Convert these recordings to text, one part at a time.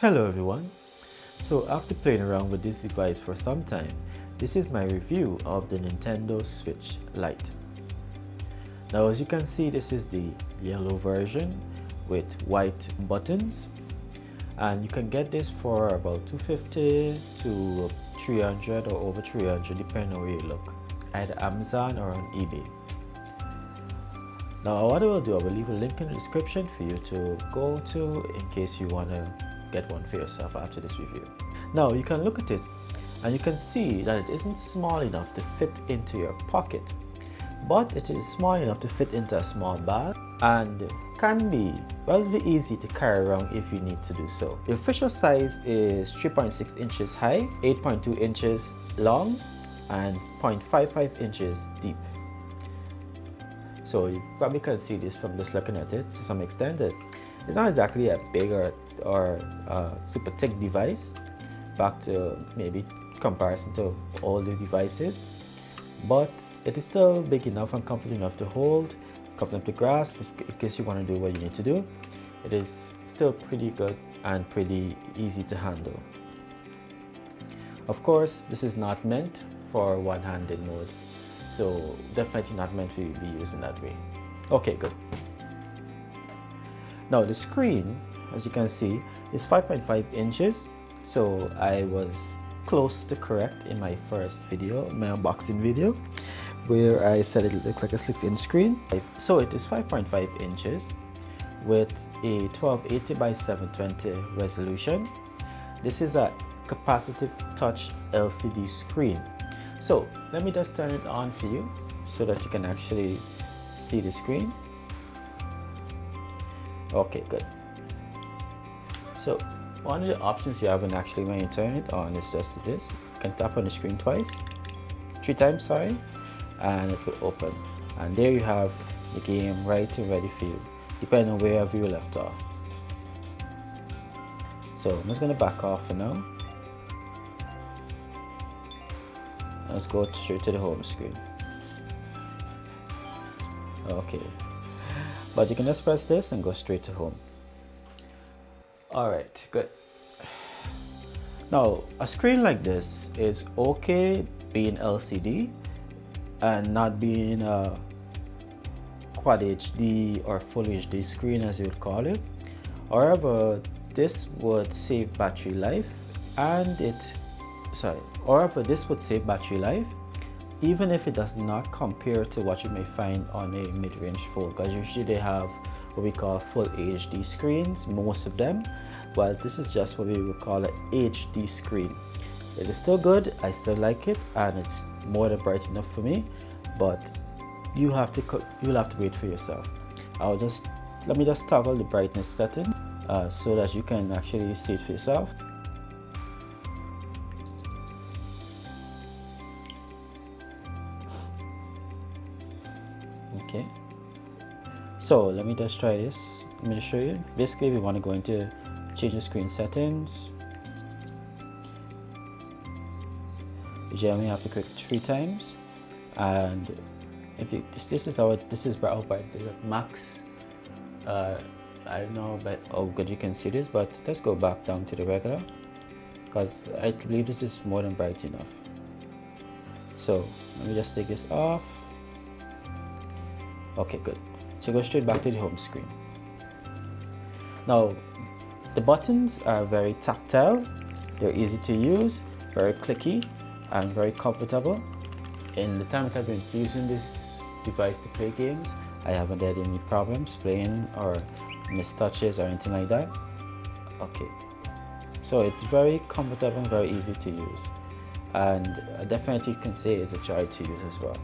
Hello everyone. So after playing around with this device for some time, this is my review of the Nintendo Switch Lite. Now as you can see, this is the yellow version with white buttons, and you can get this for about $250 to $300 or over $300 depending on where you look, either Amazon or on eBay. Now what I will do, I will leave a link in the description for you to go to in case you want to get one for yourself after this review. Now you can look at it and you can see that it isn't small enough to fit into your pocket, but it is small enough to fit into a small bag and can be relatively easy to carry around if you need to do so. The official size is 3.6 inches high, 8.2 inches long, and 0.55 inches deep. So you probably can see this from just looking at it to some extent. It's not exactly a big or super thick device back to maybe comparison to older devices, but it is still big enough and comfortable enough to hold, comfortable to grasp in case you want to do what you need to do. It is still pretty good and pretty easy to handle. Of course, this is not meant for one-handed mode, so definitely not meant to be used in that way. Okay, good. Now the screen, as you can see, is 5.5 inches, so I was close to correct in my first video, my unboxing video, where I said it looked like a 6-inch screen. So it is 5.5 inches with a 1280 by 720 resolution. This is a capacitive touch LCD screen. So let me just turn it on for you so that you can actually see the screen. Okay, good. So one of the options you have when you turn it on is just this. You can tap on the screen three times, sorry, and it will open. And there you have the game right and ready for you, depending on wherever you left off. So I'm just going to back off for now. Let's go straight to the home screen. Okay, but you can just press this and go straight to home. Alright, good. Now a screen like this is okay being LCD and not being a Quad HD or Full HD screen as you would call it. However, this would save battery life this would save battery life even if it does not compare to what you may find on a mid-range phone, because usually they have what we call full HD screens, most of them, while this is just what we would call an HD screen. It is still good, I still like it, and it's more than bright enough for me, but you'll have to wait for yourself. Let me just toggle the brightness setting so that you can actually see it for yourself. Okay, so let me just try this. Let me just show you. Basically, we want to go into change the screen settings. You generally have to click 3 times, and if you, this is how bright. There's a max. I don't know but how good you can see this, but let's go back down to the regular, because I believe this is more than bright enough. So let me just take this off. Okay, good. So go straight back to the home screen. Now the buttons are very tactile, they're easy to use, very clicky and very comfortable. In the time that I've been using this device to play games, I haven't had any problems playing or missed touches or anything like that. Okay, so it's very comfortable and very easy to use, and I definitely can say it's a joy to use as well.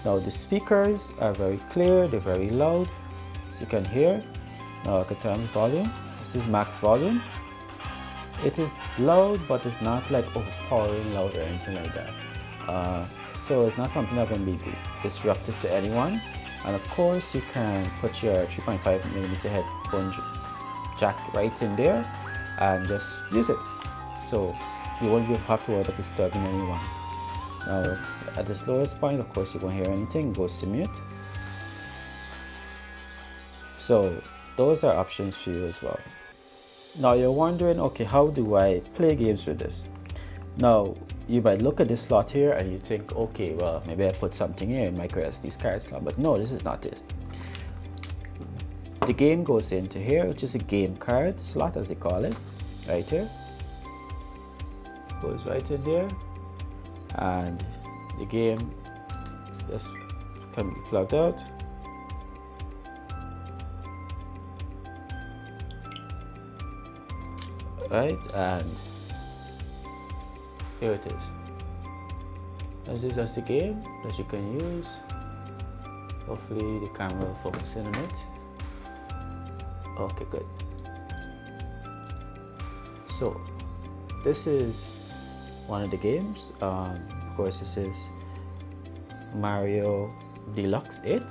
Now the speakers are very clear, they're very loud, as you can hear. Now I can turn the volume. This is max volume. It is loud, but it's not like overpowering loud or anything like that. So it's not something that can be disruptive to anyone. And of course you can put your 3.5mm headphone jack right in there and just use it. So you won't have to worry about disturbing anyone. Now at this lowest point, of course, you won't hear anything, it goes to mute. So those are options for you as well. Now you're wondering, okay, how do I play games with this? Now you might look at this slot here and you think, okay, well, maybe I put something here in micro SD card slot, but no, this is not it. The game goes into here, which is a game card slot, as they call it, right here. Goes right in there, and the game just can be plugged out. Right, and here it is. This is just the game that you can use. Hopefully the camera will focus in on it. Okay, good. So this is one of the games. Of course, this is Mario Deluxe 8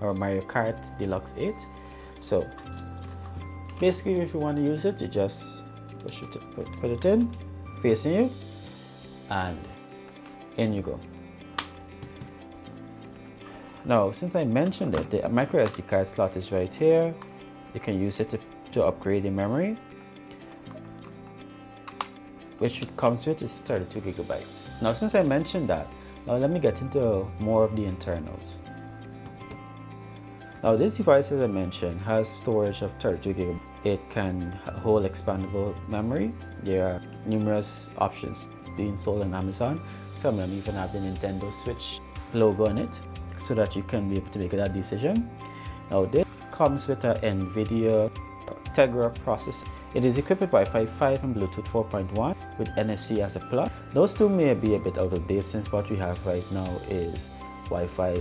or Mario Kart Deluxe 8. So basically, if you want to use it, you just put it in, facing you, and in you go. Now, since I mentioned it, the micro SD card slot is right here. You can use it to upgrade the memory, which it comes with is 32 gigabytes. Now, since I mentioned that, now let me get into more of the internals. Now, this device, as I mentioned, has storage of 32 gigabytes. It can hold expandable memory. There are numerous options being sold on Amazon. Some of them even have the Nintendo Switch logo on it, so that you can be able to make that decision. Now, this comes with an NVIDIA Tegra processor. It is equipped with Wi-Fi 5 and Bluetooth 4.1 with NFC as a plug. Those two may be a bit out of date since what we have right now is Wi-Fi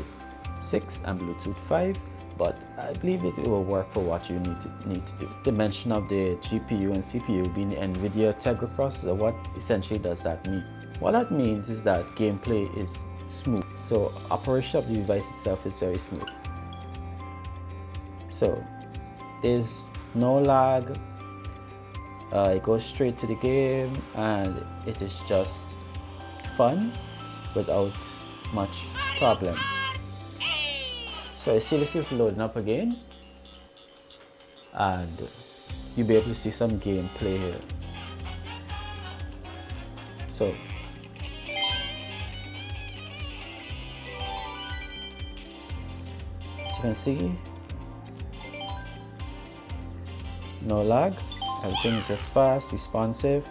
6 and Bluetooth 5, but I believe it will work for what you need to do. The mention of the GPU and CPU being the NVIDIA Tegra processor, what essentially does that mean? What that means is that gameplay is smooth. So operation of the device itself is very smooth. So there's no lag. It goes straight to the game, and it is just fun without much problems. So you see, this is loading up again, and you'll be able to see some gameplay here. So as you can see, no lag, everything is just fast, responsive.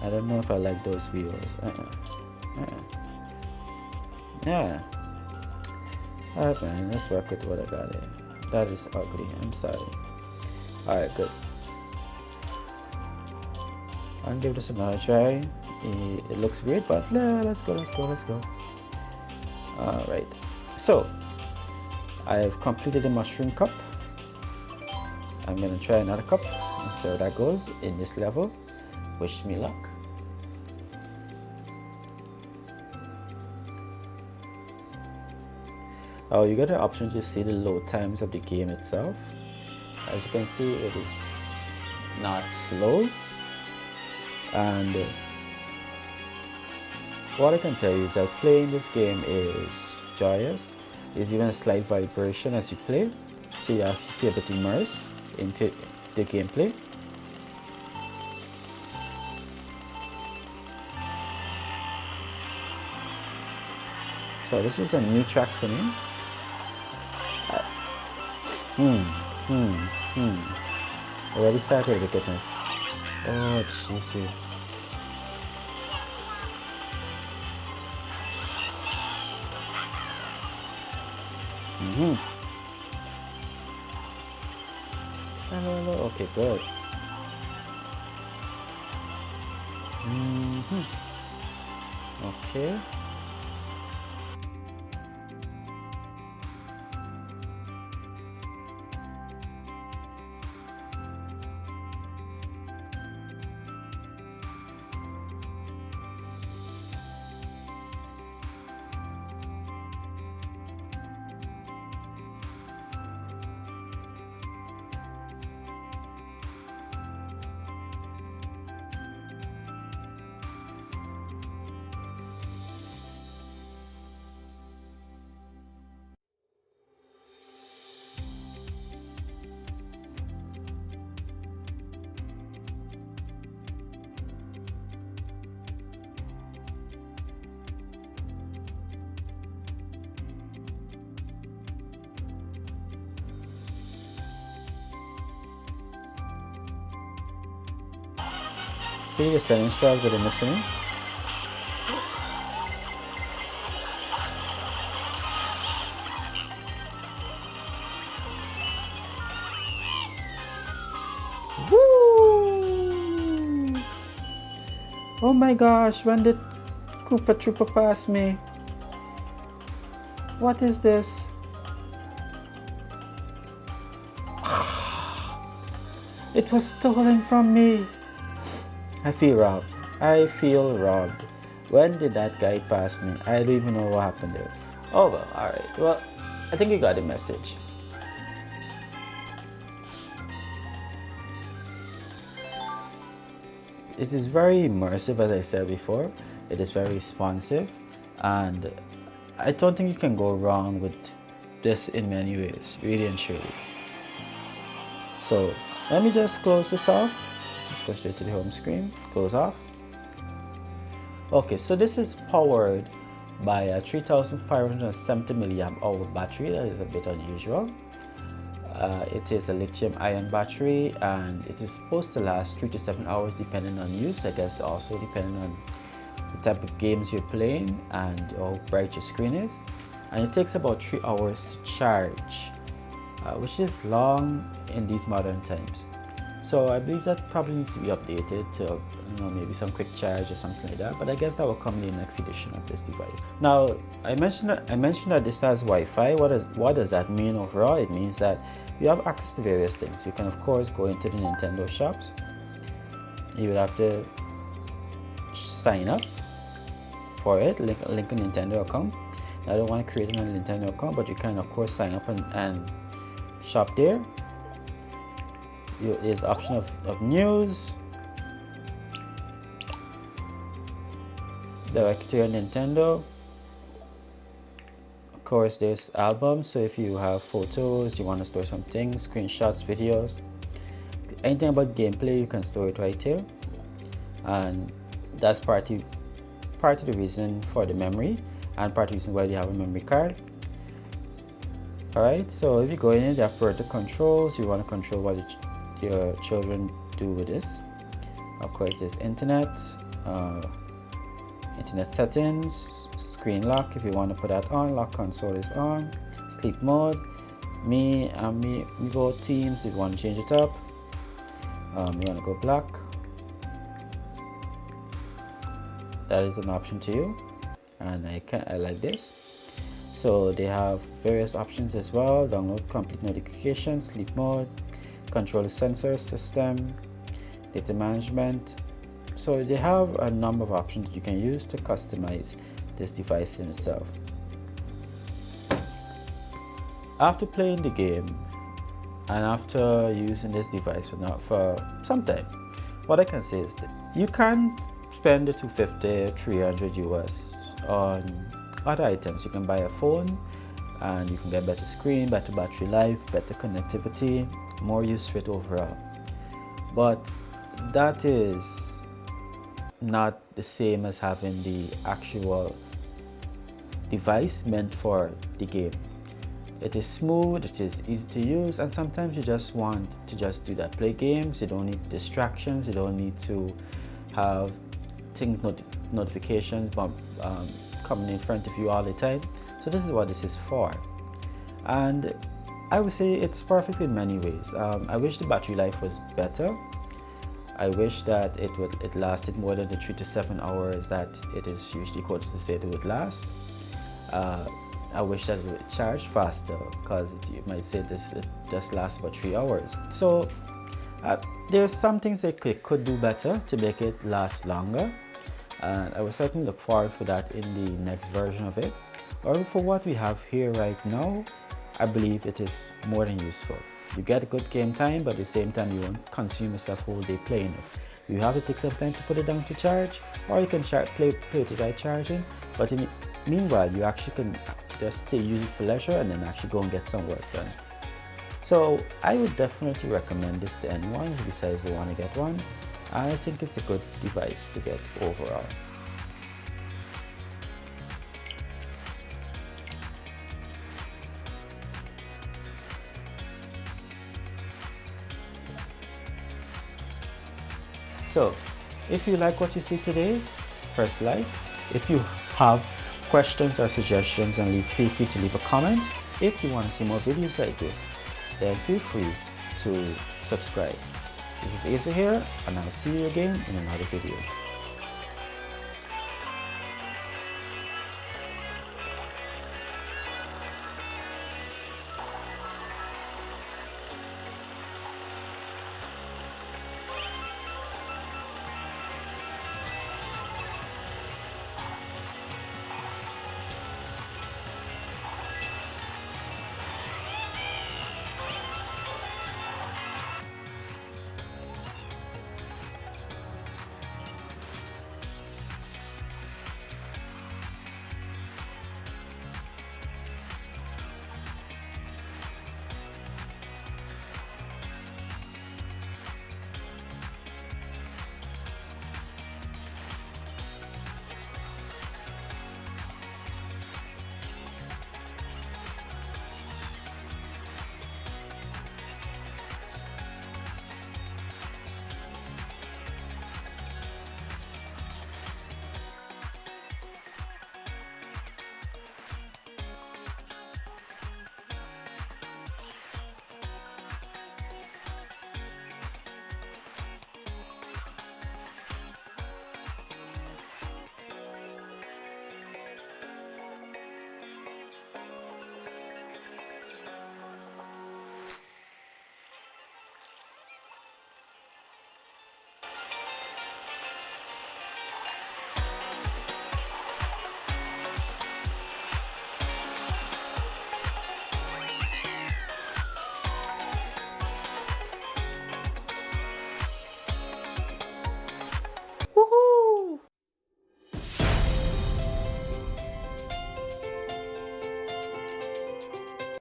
I don't know if I like those wheels. Yeah. Alright, man, let's work with what I got here. That is ugly, I'm sorry. Alright, good. I'll give this another try. It looks weird, but let's go. Alright, so I've completed the mushroom cup. I'm gonna try another cup and see how that goes in this level. Wish me luck. Oh, you got the option to see the load times of the game itself. As you can see, it is not slow, and what I can tell you is that playing this game is joyous. There's even a slight vibration as you play, so you actually feel a bit immersed into the gameplay. So this is a new track for me. Already started the goodness. Oh, jeez. Hello. Okay, good. Okay. See the settings cells that are missing. Woo! Oh my gosh, when did Koopa Troopa pass me? What is this? It was stolen from me. I feel robbed. I feel robbed. When did that guy pass me? I don't even know what happened there. Oh well, alright. Well, I think you got the message. It is very immersive, as I said before. It is very responsive, and I don't think you can go wrong with this in many ways, really and truly. So let me just close this off. Let's go straight to the home screen. Close off. Okay, so this is powered by a 3570 milliamp hour battery. That is a bit unusual. It is a lithium ion battery, and it is supposed to last 3 to 7 hours depending on use. I guess also depending on the type of games you're playing and how bright your screen is. And it takes about 3 hours to charge, which is long in these modern times. So I believe that probably needs to be updated to, maybe some quick charge or something like that. But I guess that will come in the next edition of this device. Now, I mentioned that this has Wi-Fi. What does that mean overall? It means that you have access to various things. You can of course go into the Nintendo shops. You would have to sign up for it, link a Nintendo account. Now, I don't want to create a Nintendo account, but you can of course sign up and shop there. There's option of news, direct to your Nintendo. Of course, there's albums, so if you have photos, you want to store some things, screenshots, videos, anything about gameplay, you can store it right here. And that's part of the reason for the memory, and part of the reason why they have a memory card. Alright, so if you go in here, there are further controls. You want to control what your children do with this. Of course, there's internet settings, screen lock if you want to put that on, lock console is on, sleep mode, me go teams if you want to change it up. You want to go black, that is an option to you, and I like this. So they have various options as well: download complete notifications, sleep mode, control the sensor system, data management. So they have a number of options you can use to customize this device in itself. After playing the game and after using this device for some time, what I can say is that you can spend the $250, $300 US on other items. You can buy a phone and you can get better screen, better battery life, better connectivity, more use for it overall. But that is not the same as having the actual device meant for the game. It is smooth, it is easy to use, and sometimes you just want to do that, play games. You don't need distractions, you don't need to have things, notifications coming in front of you all the time. So this is what this is for, and I would say it's perfect in many ways. I wish the battery life was better. I wish that it lasted more than the 3 to 7 hours that it is usually quoted to say it would last. I wish that it would charge faster, because you might say it just lasts about 3 hours. So there's some things they could do better to make it last longer, and I will certainly look forward for that in the next version of it. Or for what we have here right now, I believe it is more than useful. You get a good game time, but at the same time you won't consume yourself whole day playing it. You have to take some time to put it down to charge, or you can play it without charging. But meanwhile, you actually can just use it for leisure and then actually go and get some work done. So I would definitely recommend this to anyone who decides they want to get one. I think it's a good device to get overall. So If you like what you see today, press like. If you have questions or suggestions, and feel free to leave a comment. If you want to see more videos like this, then feel free to subscribe. This is Asa here, and I'll see you again in another video.